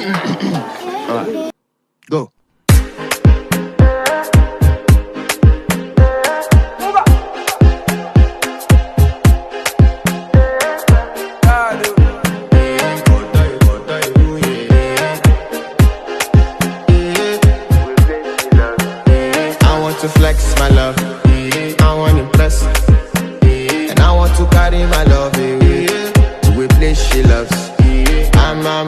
Alright, go. To flex my love, I want to impress, and I want to carry my love away to a place she loves. I'm a